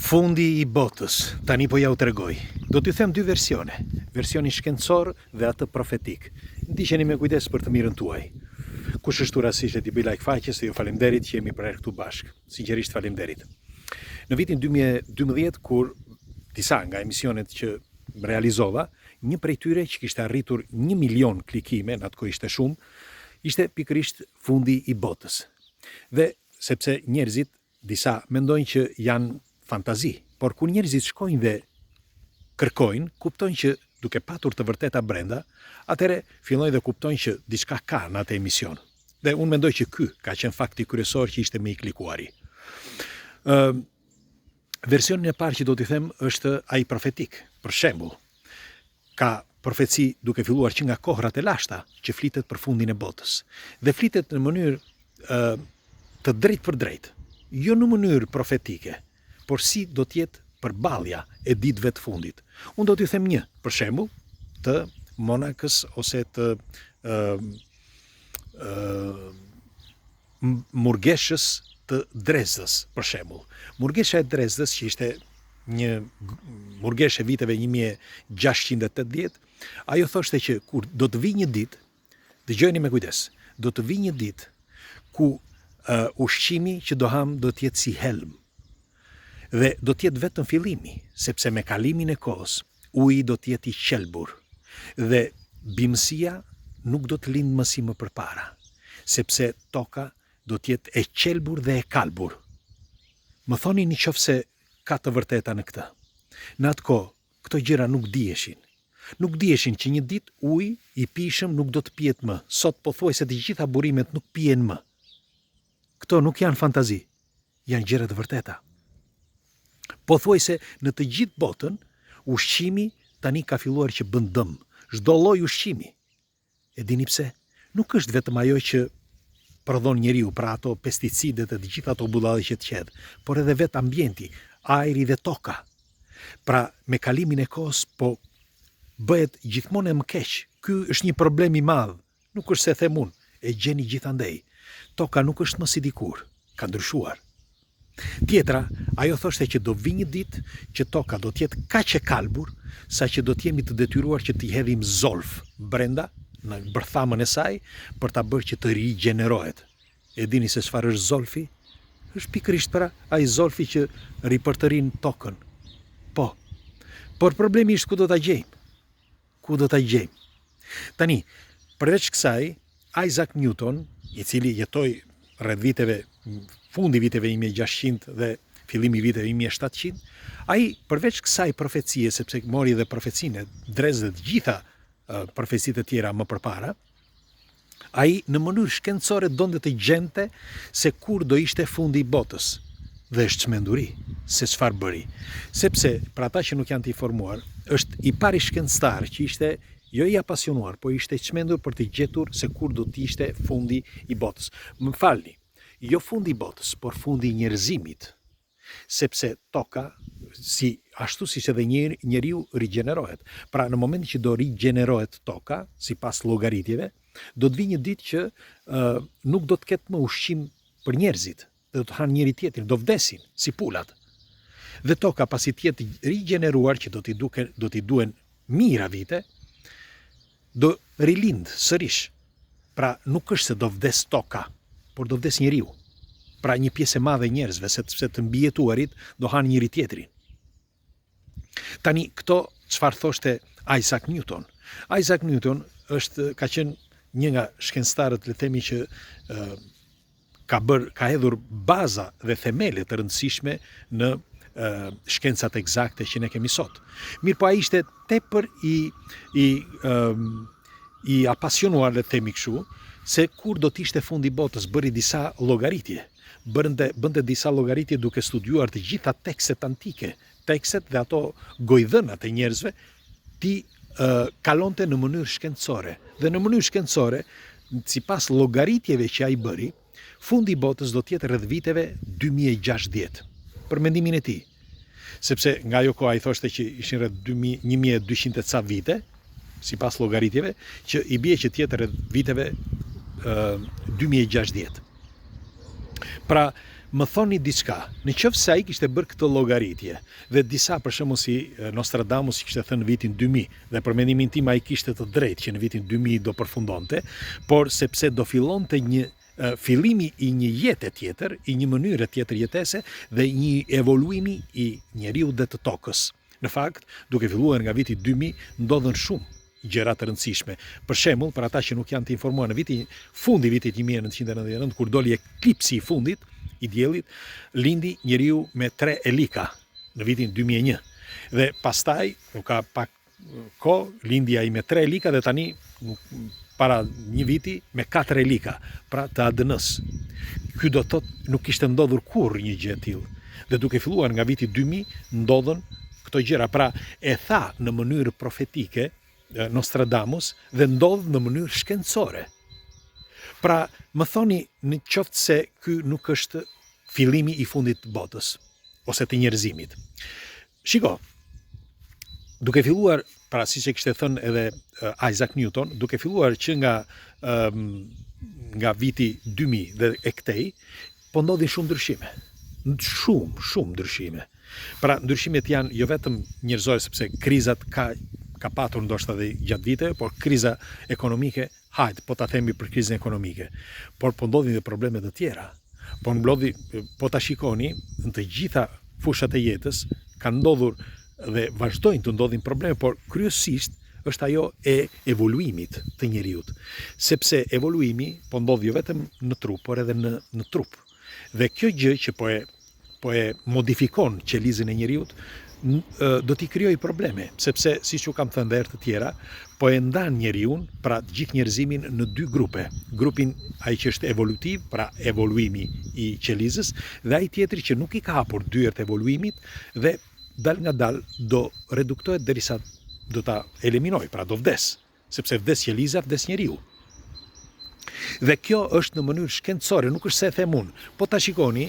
Fundi i botës, tani po ja u tregoj. Do t'ju them dy versione, versionin shkencor dhe atë profetik. Ndiqeni me kujdes për të mirën tuaj. Kush është rastisht e t'i bëj like faqes dhe ju falemderit që jemi prerë këtu bashkë. Sinqerisht falemderit. Në vitin 2012, kur disa nga emisionet që realizova, një prej tyre që kishte arritur 1 milion klikime, në atë kohë ishte shumë, ishte pikërisht fundi i botës. Dhe sepse njerëzit disa mendojnë që janë fantazi, por kur njerëzit shkojnë dhe kërkojnë, kuptojnë që duke patur të vërteta brenda, atëre fillojnë dhe kuptojnë që diçka ka në atë emision. Dhe unë mendoj që ky ka qenë fakti kryesor që ishte me i klikuari. Versionin e parë që do t'i them është ai profetik. Për shembull, ka profeci duke filluar që nga kohrat e lashta që flitet për fundin e botës. Dhe flitet në mënyrë të drejtë për drejtë, jo në mënyrë profetike, por si do t'jetë përballja e ditëve të fundit. Unë do t'ju them një, për shembull, të Monakës ose të Murgeshës të Drezdës, për shembull. Murgesha e Drezdës, që ishte një murgeshe viteve 1680, ajo thoshte që kur do të vi një ditë, dëgjoni me kujdes, do të vi një ditë ku ushqimi që do ham do t'jetë si helm. Dhe do t'jetë vetëm fillimi, sepse me kalimin e kohës, uji do t'jetë i qelbur. Dhe bimësia nuk do të lindë më si më përpara, sepse toka do t'jetë e qelbur dhe e kalbur. Më thoni në qoftë se ka të vërteta në këtë. Në atë kohë, këto gjëra nuk dieshin. Nuk dieshin që një ditë uji i pishëm nuk do të pihet më. Sot pothuajse të gjitha burimet nuk pihen më. Këto nuk janë fantazi, janë gjëra të vërteta. Pothuajse në të gjithë botën, ushqimi tani ka filluar që bën dëm. Çdo lloj ushqimi. E dini pse? Nuk është vetëm ajo që prodhon njeriu, pra ato pesticidet e të gjitha ato bullallë që të qedh, por edhe vetë ambienti, ajri dhe toka. Pra me kalimin e kohës po bëhet gjithmonë e më keq. Ky është një problem i madh. Nuk është se them unë, e gjeni gjithandej. Toka nuk është më si dikur, ka ndryshuar. Tjetra, ajo thoshte që do vi një ditë që toka do t'jetë kaq e kalbur, sa që do t'jemi të detyruar që t'i hedhim zolf brenda, në bërthamën e saj, për ta bërë që të rigjenerohet. E dini se çfarë është zolfi? Është pikërisht pra ai zolfi që ripërtërin tokën. Po, por problemi është ku do ta gjejmë? Ku do ta gjejmë? Tani, përveç kësaj, Isaac Newton, i cili jetoi rreth viteve fundi viteve 1600 dhe fillimi viteve 1700, ai përveç kësaj profecie, sepse mori dhe profecinë e Drezdës dhe gjitha profecitë e tjera më përpara, ai në mënyrë shkencore donte të gjente se kur do ishte fundi i botës. Dhe është çmenduri se çfarë bëri. Sepse për ata që nuk janë të informuar, është i pari shkencëtar që ishte jo i apasionuar, po ishte çmendur për të gjetur se kur do të ishte fundi i botës. Më falni, jo fundi i botës, por fundi i njerëzimit. Sepse toka, ashtu si që dhe njeriu rigjenerohet. Pra në momentin që do rigjenerohet toka, sipas llogaritjeve, do të vi një ditë që nuk do të ketë më ushqim për njerëzit, dhe do të hanë njëri tjetrin, do vdesin si pulat. Dhe toka pasi të jetë rigjeneruar, që do t'i duen mijëra vite, do rilind sërish. Pra nuk është se do vdes toka, por do vdes njeriu. Pra një pjesë e madhe e njerëzve, sepse të mbijetuarit do hanë njëri tjetrin. Tani, këto çfarë thoshte Isaac Newton? Isaac Newton ka qenë një nga shkencëtarët, le të themi, që ka hedhur baza dhe themele të rëndësishme në shkencat eksakte që ne kemi sot. Mirë, po ai ishte tepër i apasionuar, le të themi kështu, se kur do t'ishte fundi botës, bëri disa llogaritje. Bënte disa llogaritje duke studiuar të gjitha tekstet antike, tekstet dhe ato gojdhënat e njerëzve, ti kalonte në mënyrë shkencore. Dhe në mënyrë shkencore, sipas llogaritjeve që ai bëri, fundi i botës do t'jetë rreth viteve 2060. Për mendimin e tij. Sepse nga ajo kohë ai thoshte që ishin rreth 1200 e ca vite, sipas llogaritjeve, që i bie që t'jetë rreth viteve 2060. Pra, më thoni diçka, në qoftë se ai kishte bërë këtë llogaritje dhe disa për shembull si Nostradamus kishte thënë në vitin 2000 dhe për mendimin tim ai kishte të drejtë që në vitin 2000 do përfundonte, por sepse do fillonte një fillimi i një jete tjetër, i një mënyre tjetër jetese dhe një evoluimi i njeriu dhe të tokës. Në fakt, duke filluar nga viti 2000, ndodhen shumë gjëra të rëndësishme. Për shembull, për ata që nuk janë të informuar, në fundi vitit 1999, kur doli eklipsi i fundit i diellit, lindi njeriu me 3 elika në vitin 2001. Dhe pastaj, nuk ka pak kohë, lindi ai me 3 elika dhe tani para një viti me 4 elika, pra të ADN-s. Ky do të thotë nuk kishte ndodhur kurrë një gjë e tillë. Dhe duke filluar nga viti 2000 ndodhen këto gjëra, pra e tha në mënyrë profetike Nostradamus dhe ndodh në mënyrë shkencore. Pra, më thoni në qoftë se ky nuk është fillimi i fundit të botës ose të njerëzimit. Shiko, duke filluar, pra siç e kishte thënë edhe Isaac Newton, duke filluar që nga viti 2000 dhe e këtej, po ndodhin shumë ndryshime. Shumë ndryshime. Pra, ndryshimet janë jo vetëm njerëzore, sepse krizat ka patur ndoshta dhe gjatë viteve, por kriza ekonomike, po ta themi për krizën ekonomike, por po ndodhin dhe probleme të tjera. Po ta shikoni, në të gjitha fushat e jetës kanë ndodhur dhe vazhdojnë të ndodhin probleme, por kryesisht është ajo e evoluimit të njeriut. Sepse evoluimi po ndodh jo vetëm në trup, por edhe në trup. Dhe kjo gjë që po e modifikon qelizën e njeriut, do t'i krijoj probleme, sepse siç u kam thënë herë të tjera, po e ndan njeriun, pra gjithë njerëzimin në 2 grupe. Grupin ai që është evolutiv, pra evoluimi i qelizës, dhe ai tjetri që nuk i ka hapur dyert e evoluimit dhe dal nga dal do reduktohet derisa do ta eliminoj, pra do vdes, sepse vdes qeliza, vdes njeriu. Dhe kjo është në mënyrë shkencore, nuk është se e them unë. Po ta shikoni,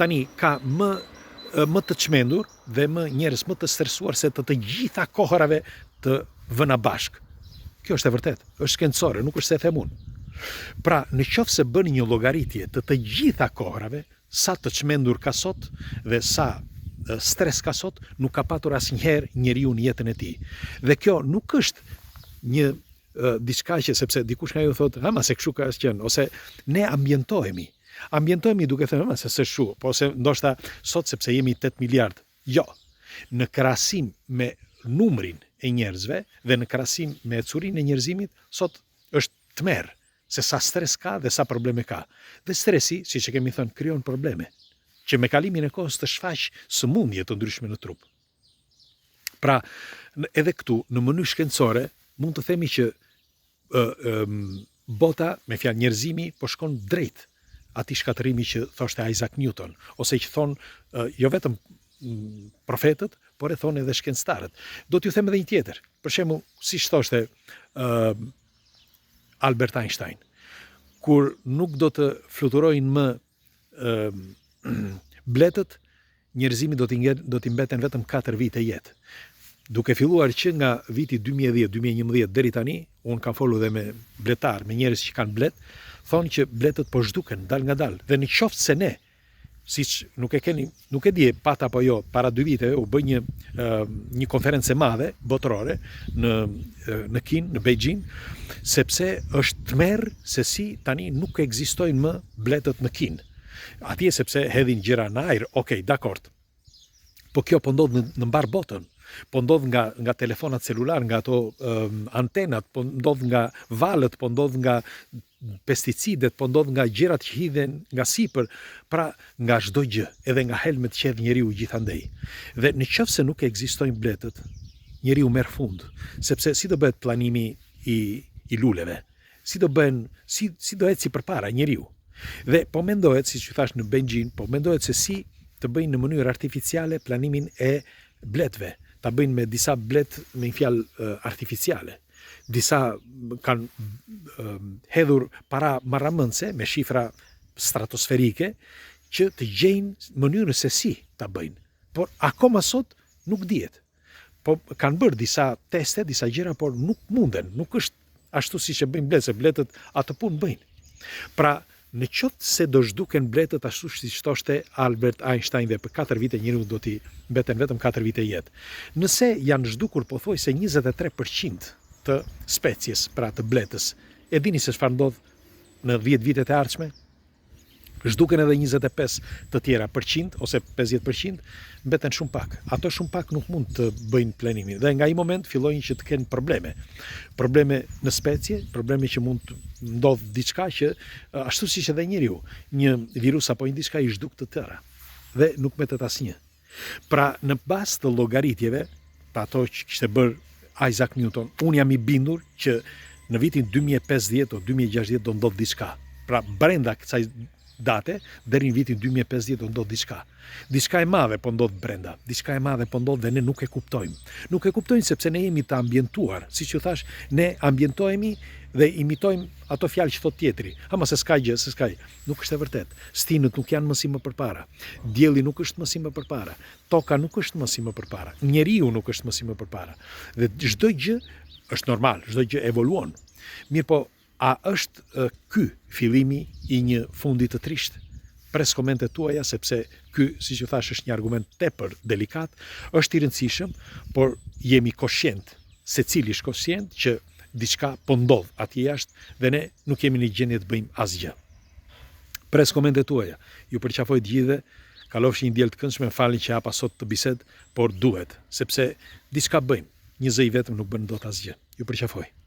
tani ka më të çmendur dhe më njerëz më të stresuar se të gjitha kohërave të vëna bashk. Kjo është e vërtet, është shkencore, nuk është se e them unë. Pra, në qoftë se bën një llogaritje të gjitha kohërave, sa të çmendur ka sot dhe sa stres ka sot, nuk ka patur asnjëherë njeriu në jetën e tij. Dhe kjo nuk është një diçka që sepse dikush nga ju thotë, "Ha, ma se kështu ka qenë", ose ne ambientohemi. Ambientohemi duke thënë se s'është po se ndoshta sot sepse jemi 8 miliard. Jo. Në krahasim me numrin e njerëzve dhe në krahasim me ecurinë e njerëzimit, sot është tmerr se sa stres ka dhe sa probleme ka. Dhe stresi, siç e kemi thënë, krijon probleme që me kalimin e kohës të shfaq sëmundje të ndryshme në trup. Pra, edhe këtu në mënyrë shkencore mund të themi që bota, me fjalë njerëzimi, po shkon drejt atij shkatërimi që thoshte Isaac Newton, ose që thonë jo vetëm profetët, por e thonë edhe shkencëtarët. Do t'ju them edhe një tjetër. Për shembull, siç thoshte Albert Einstein, kur nuk do të fluturojnë më bletët, njerëzimi do t'i mbeten vetëm 4 vite jetë. Duke filluar që nga viti 2010-2011 deri tani, unë kam folur dhe me bletar, me njerëz që kanë blet, thonë që bletët po zhduken dal nga dal. Dhe në qoftë se ne, siç nuk e di pat apo jo, para 2 viteve u bë një konferencë e madhe botërore në Kinë, në Beijing, sepse është tmerr se si tani nuk ekzistojnë më bletët në Kinë. Atje sepse hedhin gjëra në ajër, okay, dakord. Po kjo po ndodh në mbar botën. Po ndodh nga telefonat celular, nga ato antenat, po ndodh nga valët, po ndodh nga pesticidet, po ndodh nga gjërat që hidhen nga sipër, pra nga çdo gjë, edhe nga helmet që hedh njeriu gjithandej. Dhe në qoftë se nuk ekzistojnë bletët, njeriu merr fund, sepse si do bëhet planimi i luleve, si do eci përpara njeriu. Dhe po mendohet, siç ju thash në Beijing, po mendohet se si të bëjnë në mënyrë artificiale planimin e bletëve. Ta bëjnë me disa blet me një fjalë artificiale. Disa kanë hedhur para marramëndse me shifra stratosferike që të gjejnë mënyrën se si ta bëjnë. Por akoma sot nuk dihet. Po kanë bërë disa teste, disa gjëra, por nuk munden. Nuk është ashtu siç e bëjnë bletët, se bletët atë punë bëjnë. Pra, në qoftë se do zhduken bletët ashtu siç thoshte Albert Einstein dhe për 4 vite njeriu do t'i mbeten vetëm 4 vite jetë. Nëse janë zhdukur pothuajse 23% të species, pra të bletës, e dini se çfarë ndodh në 10 vitet e ardhshme? Zhduken edhe 25 të tjera përqind, ose 50%, mbeten shumë pak. Ato shumë pak nuk mund të bëjnë planimin. Dhe nga i moment fillojnë që të kenë probleme. Probleme në specie, probleme që mund të ndodh diçka që, ashtu siç edhe njeriu, një virus apo një diçka i zhduk të tëra. Dhe nuk mbetet asnjë. Pra, në bazë të llogaritjeve, pa ato që kishte bërë Isaac Newton, unë jam i bindur që në vitin 2050 o 2060 do ndodh diçka. Pra, brenda kësaj date, deri në vitin 2050 do ndodh diçka. Diçka e madhe po ndodh brenda, diçka e madhe po ndodh dhe ne nuk e kuptojmë. Nuk e kuptojmë sepse ne jemi të ambientuar, siç ju thash, ne ambientohemi dhe imitojmë ato fjalë që thot tjetri. Ama se s'ka gjë, se s'ka. Nuk është e vërtet. Stinët nuk janë mësi më përpara. Dielli nuk është mësi më përpara. Toka nuk është mësi më përpara. Njeriu nuk është mësi më përpara. Dhe çdo gjë është normal, çdo gjë evoluon. Mirë po, a është ky fillimi i një fundi të trisht? Pres komentet tuaja, sepse ky, siç ju thash, është një argument tepër delikat, është i rëndësishëm, por jemi koshient, secili është koshient që diçka po ndodh atje jashtë dhe ne nuk jemi në gjendje të bëjmë asgjë. Pres komentet tuaja. Ju përqafoj të gjithëve, kalofshi një diell të këndshëm, falni që hapa sot të bisedë, por duhet, sepse diçka bëjmë. Një zë i vetëm nuk bën dot asgjë. Ju përqafoj.